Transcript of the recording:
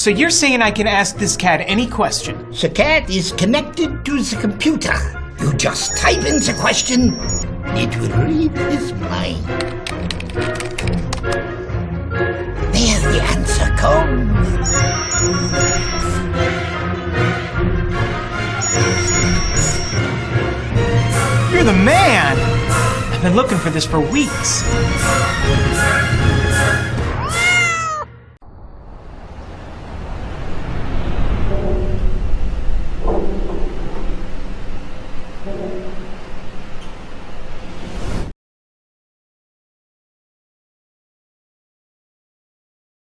So you're saying I can ask this cat any question? The cat is connected to the computer. You just type in the question, it will read his mind. There the answer comes. You're the man! I've been looking for this for weeks.